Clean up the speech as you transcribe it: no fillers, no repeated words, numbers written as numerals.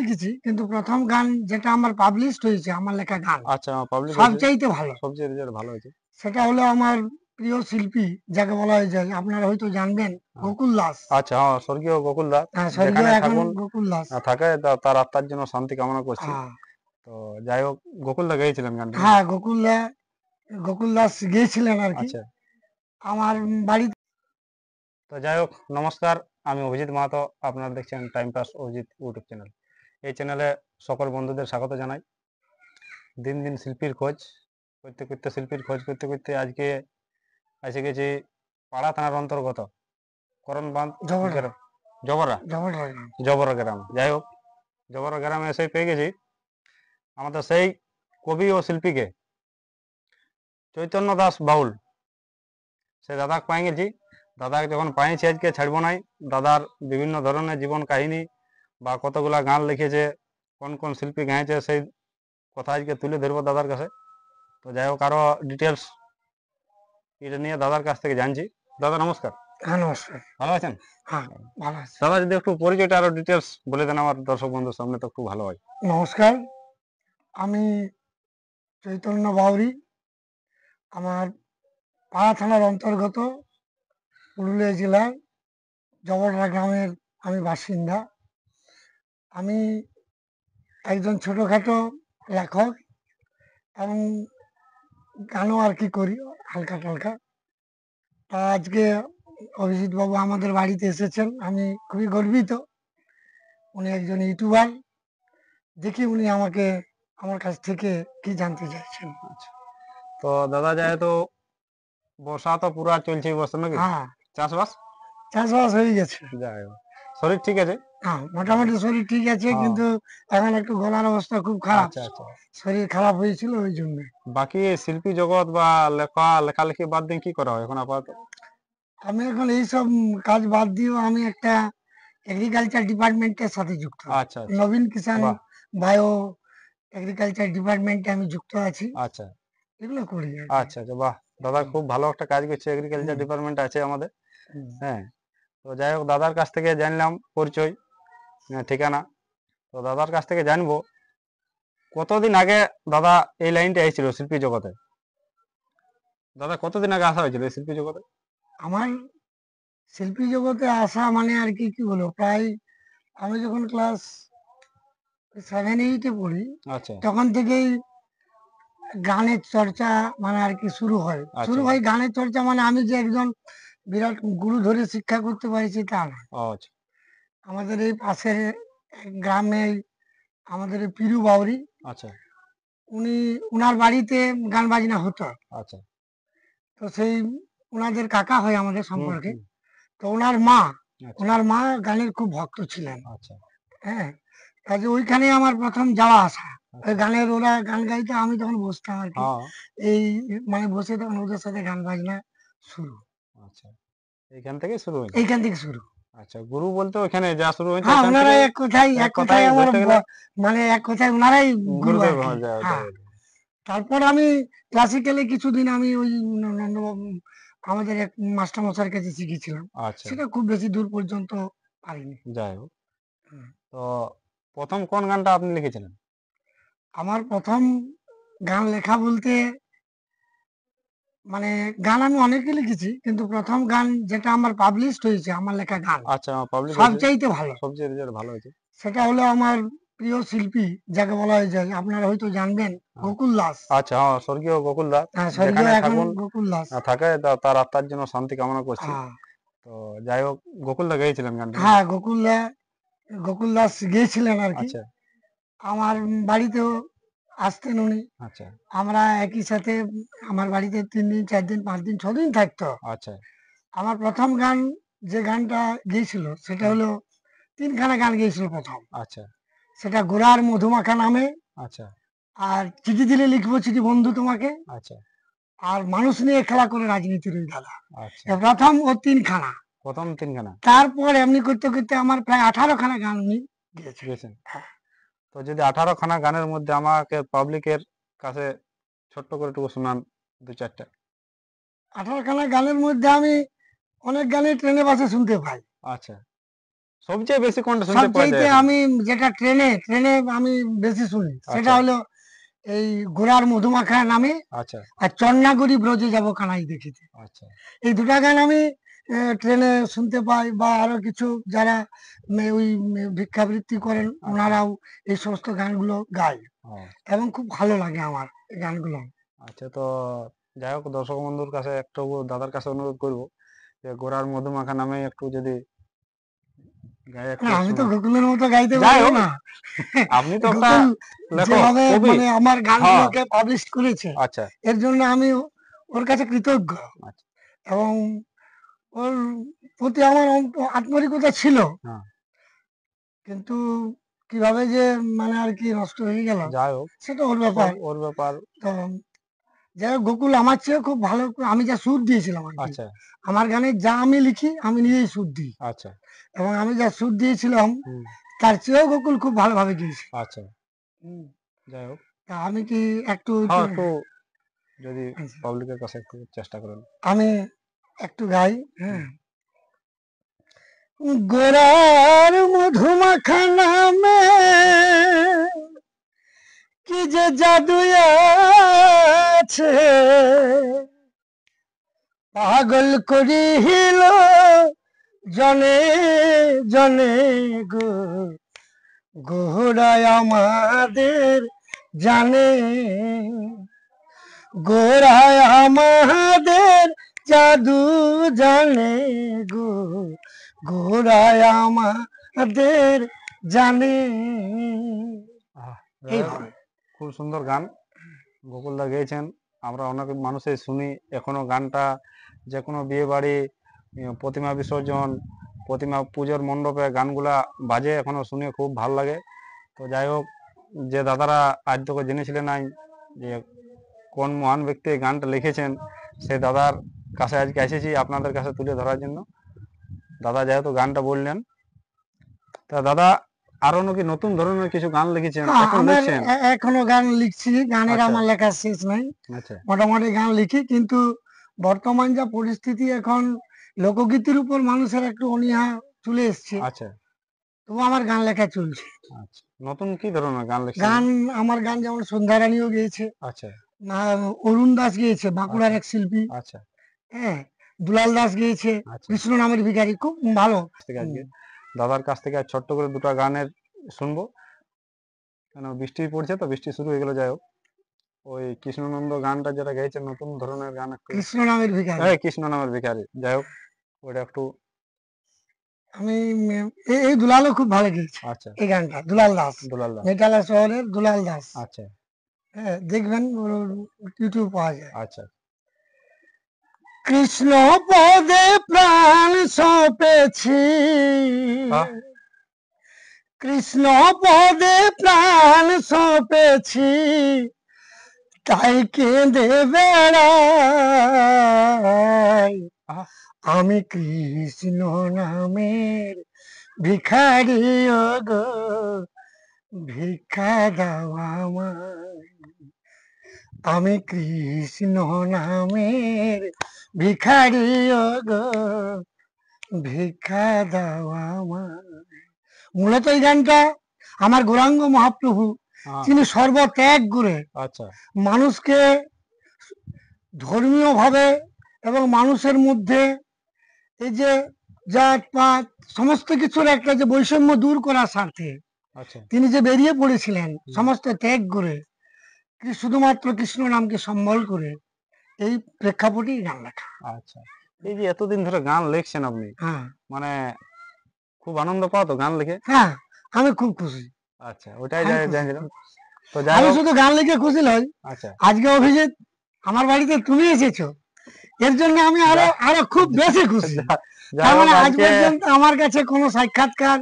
লিখেছি, কিন্তু প্রথম গান যেটা আমার পাবলিশড হয়েছে, আমার লেখা গান আচ্ছা, পাবলিক হয়েছে, সবচাইতে ভালো, সবচেয়ে রেজাল্ট ভালো হয়েছে। সেটা হলো আমার প্রিয় শিল্পী, যাকে বলা হয় যায়, আপনারা হয়তো জানবেন, গোকুল দাস। আচ্ছা, হ্যাঁ, স্বর্গীয় গোকুল দাস হ্যাঁ, স্বর্গীয় যেখানে এখন থাকুন গোকুল দাস। থাকে, তার আত্মার জন্য শান্তি কামনা করছি। হ্যাঁ, তো যাই হোক, গোকুল দা গেয়েছিলেন গানটা নাকি? হ্যাঁ, গোকুল দাস গিয়েছিলেন আর কি আচ্ছা, আমার বাড়িতে। তো যাই হোক, নমস্কার, আমি অভিজিৎ মাহাতো, আপনারা দেখছেন time pass Abhijit YouTube channel. এই চ্যানেলে সকল বন্ধুদের স্বাগত জানাই। দিন দিন শিল্পীর খোঁজ করতে করতে আজকে এসে গেছি পাড়া থানার অন্তর্গত করণ বাঁধ জবরা গ্রাম, জবরা জবরা জবরা গ্রাম। যাই হোক, জবরা গ্রামে এসে পেয়ে গেছি আমাদের সেই কবি ও শিল্পীকে, চৈতন্য দাস বাউল। সে দাদাকে পাই গেছি। দাদাকে যখন পাইছি আজকে ছাড়বো নাই। দাদার বিভিন্ন ধরনের জীবন কাহিনী বা কতগুলা গান লিখেছে, কোন কোন শিল্পী গাইছে, সেই কথা আজকে তুলে ধরবো দাদার কাছে। তো যাই হোক, আরো ডিটেলস এটা নিয়ে দাদার কাছ থেকে জানছি। দাদা নমস্কার, হ্যাঁ, নমস্কার। ভালো আছেন? হ্যাঁ, ভালো আছে। দাদা যদি একটু পরিচয়টা আরো ডিটেলস বলে দেন আমার দর্শক বন্ধুর সামনে, তো খুব ভালো হয়। নমস্কার, আমি চৈতন্য বাউরি। আমার পাড়া থানার অন্তর্গত পুরুলিয়া জেলার জবররা গ্রামের আমি বাসিন্দা। আমি একজন ছোটখাটো লেখক এবং গানও আর কি করি হালকা টালকা। তা আজকে অভিজিৎ বাবু আমাদের বাড়িতে এসেছেন, আমি খুবই গর্বিত। উনি একজন ইউটিউবার। দেখি উনি আমাকে আমার কাছ থেকে কি জানতে চাইছেন। আচ্ছা, তো দাদা যেহেতু বর্ষা তো পুরা চলছে এই বছর নাকি, হ্যাঁ, চাষবাস? চাষবাস হয়ে গেছে। যাই হোক, শরীর ঠিক আছে? হ্যাঁ, মোটামুটি শরীর ঠিক আছে, হ্যাঁ, কিন্তু এখন একটু গলার অবস্থা খুব খারাপ। আচ্ছা আচ্ছা। শরীর খারাপ হয়েছিল ওই জন্য। বাকি শিল্পী জগৎ বা লেখালেখি বাদ দিয়ে কি করা হয় এখন আপাতত? আমি এখন এইসব কাজ বাদ দিয়েও আমি একটা এগ্রিকালচার ডিপার্টমেন্টের সাথে যুক্ত। আচ্ছা আচ্ছা, নবীন কিষাণ বাহ, বায়ো এগ্রিকালচার ডিপার্টমেন্টে আমি যুক্ত আছি। আচ্ছা এগুলো করি আর কি। আচ্ছা আচ্ছা, বাহ, দাদা খুব ভালো একটা কাজ করছে, এগ্রিকালচার হুম, ডিপার্টমেন্ট আছে আমাদের। হুম। হ্যাঁ, তো যাই হোক, দাদার কাছ থেকে জানলাম পরিচয়, ঠিকানা। তো দাদার কাছ থেকে জানবো কতদিন আগে দাদা এই লাইনটা এসেছিল শিল্পী জগতে। দাদা কতদিন আগে আসা হয়েছিল এই শিল্পী জগতে? আমার শিল্পী জগতে আসা মানে আর কি কি বলবো, প্রায় আমি যখন ক্লাস 7-8-এ পড়ি, আচ্ছা তখন থেকেই গানের চর্চা মানে আর কি শুরু হয়। আচ্ছা শুরু হয় গানের চর্চা, মানে আমি যে একজন বিরাট গুরু ধরে শিক্ষা করতে পারছি তা না। ও আচ্ছা আমাদের এই পাশের এক গ্রামে আমাদের এই পিরু বাউরি, আচ্ছা উনি উনার বাড়িতে গান বাজনা হতো। আচ্ছা। তো সেই উনাদের কাকা হয় আমাদের হুম সম্পর্কে। হুম। তো ওনার মা, আচ্ছা ওনার মা গানের খুব ভক্ত ছিলেন। আচ্ছা হ্যাঁ, কাজে ওইখানে আমার প্রথম যাওয়া আসা। ওই আচ্ছা। গানের, ওরা গান গাইতে, আমি তখন বসতাম আর কি। হ্যাঁ, এই মানে বসে তখন ওদের সাথে গান বাজনা শুরু। আচ্ছা, এইখান থেকে শুরু হয়েছে। এইখান থেকে শুরু। আচ্ছা, গুরু বলতে ওখানে যা শুরু হয়েছে হ্যাঁ, ওখান থেকে। ওনারাই এক এক কথায় কথায় আমার ধরতে গেলে মানে এক কথায় ওনারাই গুরু আর গুরুদেব কি। হয়ে যায় ওটা হ্যাঁ, বলে। তারপর আমি ক্লাসিক্যালে কিছুদিন আমি ওই নন্দবাবু, আমাদের এক মাস্টার মশাইয়ের কাছে শিখেছিলাম। আচ্ছা, সেটা খুব বেশি দূর পর্যন্ত পারিনি। যাই হোক, হুম। তো প্রথম কোন গানটা আপনি লিখেছিলেন? আমার প্রথম গান লেখা বলতে, মানে গান আমি অনেকে লিখেছি, কিন্তু প্রথম গান যেটা আমার পাবলিশড হয়েছে, আমার লেখা গান আচ্ছা, পাবলিক হয়েছে, সবচাইতে ভালো, সবচেয়ে রেজাল্ট ভালো হয়েছে। সেটা হলো আমার প্রিয় শিল্পী, যাকে বলা হয় যায়, আপনারা হয়তো জানবেন, গোকুল দাস। আচ্ছা, হ্যাঁ, স্বর্গীয় গোকুল দাস হ্যাঁ, স্বর্গীয় যেখানে এখন থাকুন গোকুল দাস। থাকে, তার আত্মার জন্য শান্তি কামনা করছি। হ্যাঁ, তো যাই হোক, গোকুল দা গেয়েছিলেন গানটা নাকি? হ্যাঁ, গোকুল দাস গিয়েছিলেন আর কি আচ্ছা আমার বাড়িতেও আসতেন উনি। আচ্ছা আমরা একই সাথে আমার বাড়িতে 3 দিন 4 দিন 5 দিন 6 দিন থাকতো। আচ্ছা আমার প্রথম গান যে গানটা গেয়েছিল সেটা হলো, 3খানা গান গেয়েছিল প্রথম। আচ্ছা সেটা গোরার মধুমাখা নামে, আচ্ছা আর চিঠি দিলে লিখবো চিঠি বন্ধু তোমাকে, আচ্ছা আর মানুষ নিয়ে খেলা করে রাজনীতির ওই দাদা। আচ্ছা। এ প্রথম ও 3খানা। প্রথম তিনখানা তারপর এমনি করতে করতে আমার প্রায় 18খানা গান উনি গেয়েছেন। গেছেন। তো যদি 18খানা গানের মধ্যে আমাকে পাবলিকের কাছে ছোট্ট করে একটু শোনান, দু চারটা। 18খানা গানের মধ্যে আমি অনেক গানই ট্রেনে বাসে শুনতে পাই। আচ্ছা, সবচেয়ে বেশি কোনটা শুনতে পাওয়া সবচাইতে যায় এখন? আমি যেটা ট্রেনে সেটা বেশি শুনি, সেটা আচ্ছা হলো এই গোরার মধুমাখা নামে আচ্ছা আর চন্নাগুড়ি ব্রজে যাব কানাই দেখিতে। আচ্ছা এই দুটা গান আমি ট্রেনে শুনতে পাই, বা আরো কিছু যারা ওই ভিক্ষাবৃত্তি করেন ওনারাও এই সমস্ত গানগুলো গায়, ও, এবং খুব ভালো লাগে আমার এই গানগুলো। আচ্ছা। তো যাই হোক, দর্শক বন্ধুর কাছে একটু দাদার কাছে অনুরোধ করব যে গোরার মধুমাখা নামে একটু যদি গায়ে একটু না, আমি তো শোনা। গোকুলের মতো গাইতে যাই পারবো হোক, না। আপনি তো একটা গোকুল লেখক যেভাবে কবি। মানে আমার হ্যাঁ গানগুলোকে পাবলিশ করেছে, আচ্ছা এর জন্য আমি ওর কাছে কৃতজ্ঞ, আচ্ছা এবং ওর প্রতি আমার আত্মরিকতা ছিল, হ্যাঁ কিন্তু কিভাবে যে মানে আর কি নষ্ট হয়ে গেল যাই হোক, সেটা ওর সব ব্যাপার। ওর ব্যাপার। তো যাই হোক, গোকুল আমার চেয়ে খুব ভালো আমি যা সুর দিয়েছিলাম আর কি, আচ্ছা আমার গানে যা আমি লিখি আমি নিজেই সুর দিই, আচ্ছা এবং আমি যা সুর দিয়েছিলাম হুম তার চেয়েও গোকুল খুব ভালোভাবে গিয়েছে। আচ্ছা যাই হোক, তা আমি কি একটু হ্যাঁ একটু যদি আচ্ছা, পাবলিকের কাছে একটু চেষ্টা করেন। আমি একটু গাই। হুম, হ্যাঁ, গোরার মধুমাখা নামে কি যে জাদু আছে, পাগল করিল জনে জনে গো, গোরায় আমাদের জানে, গোরায় আমাদের জাদু জানে গো, গোরায় আমাদের জানে। আহ, যাই হোক, এইভাবে খুব সুন্দর গান গোকুলদা গেয়েছেন। আমরা অনেক মানুষের শুনি এখনো গানটা, যে কোনো বিয়ে বাড়ি, প্রতিমা বিসর্জন, প্রতিমা পুজোর মণ্ডপে গানগুলা বাজে, এখনো শুনে খুব ভালো লাগে। তো যাই হোক, যে দাদারা আজ তোকে জেনেছিলেন নাই যে কোন মহান ব্যক্তি এই গানটা লিখেছেন, সেই দাদার কাছে আজকে এসেছি আপনাদের কাছে তুলে ধরার জন্য। দাদা যেহেতু গানটা বললেন, তা দাদা আরো নাকি নতুন ধরনের কিছু গান লিখেছেন, এখন আমার লিখছেন? এখনো গান লিখছি, গানের আচ্ছা আমার লেখা শেষ নাই। আচ্ছা মোটামুটি গান লিখি, কিন্তু বর্তমান যা পরিস্থিতি এখন লোকগীতির উপর মানুষের একটু অনীহা চলে এসছে, আচ্ছা তবু আমার গান লেখা চলছে। আচ্ছা, নতুন কি ধরনের গান লিখছেন? গান, আমার গান যেমন সন্ধ্যা রানীও গেয়েছে, আচ্ছা অরুণ দাস গেয়েছে, বাঁকুড়ার এক শিল্পী। আচ্ছা হ্যাঁ, দুলাল দাস গেয়েছে, আচ্ছা। কৃষ্ণ নামের ভিখারি, খুব ভালো। থেকে আজকে হুম। দাদার কাছ থেকে আজ ছোট্ট করে দুটো গানের শুনবো, কেন বৃষ্টি পড়ছে তো, বৃষ্টি শুরু হয়ে গেল। যাই হোক, ওই কৃষ্ণনন্দ গানটা যেটা গেয়েছে, নতুন ধরনের গান একটু। কৃষ্ণ নামের ভিখারি, হ্যাঁ, কৃষ্ণ নামের ভিখারি। যাই হোক, ওটা একটু। আমি এই দুলালও খুব ভালো গেয়েছে আচ্ছা, এই গানটা, দুলাল দাস, দুলাল দা। মেটালা শহরের দুলাল দাস। আচ্ছা হ্যাঁ, দেখবেন ইউটিউব পাওয়া যায়। আচ্ছা কৃষ্ণ পদে প্রাণ সঁপেছি, হ্যাঁ কৃষ্ণ পদে প্রাণ সঁপেছি, তাই কেঁদে বেড়াই, আহ, আমি কৃষ্ণ নামের ভিখারি, ও গো ভিক্ষা দাও আমায়, আমি কৃষ্ণ নামের ভিখারি, ও গো ভিক্ষা দাও আমায়। মূলত এই গানটা আমার গৌরাঙ্গ মহাপ্রভু, হ্যাঁ, তিনি সর্বত্যাগ করে আচ্ছা মানুষকে ধর্মীয় ভাবে এবং মানুষের মধ্যে এই যে জাত পাত সমস্ত কিছুর একটা যে বৈষম্য দূর করার স্বার্থে আচ্ছা তিনি যে বেরিয়ে পড়েছিলেন সমস্ত ত্যাগ করে, শুধুমাত্র কৃষ্ণ নামকে সম্বল করে, এই প্রেক্ষাপটেই গান লেখা। আচ্ছা। এই যে এতদিন ধরে গান লিখছেন আপনি, হ্যাঁ মানে খুব আনন্দ পাও তো গান লিখে? হ্যাঁ, আমি খুব খুশি। আচ্ছা, ওটাই আমি খুশি। জানছিলাম। তো যাই আমি হোক, শুধু গান লিখে খুশি নই, আচ্ছা আজকে অভিজিৎ আমার বাড়িতে তুমি এসেছো, এর জন্য আমি আরো যা- আরো খুব বেশি খুশি। যাই তার হোক মানে আজ আজকে পর্যন্ত আমার কাছে কোনো সাক্ষাৎকার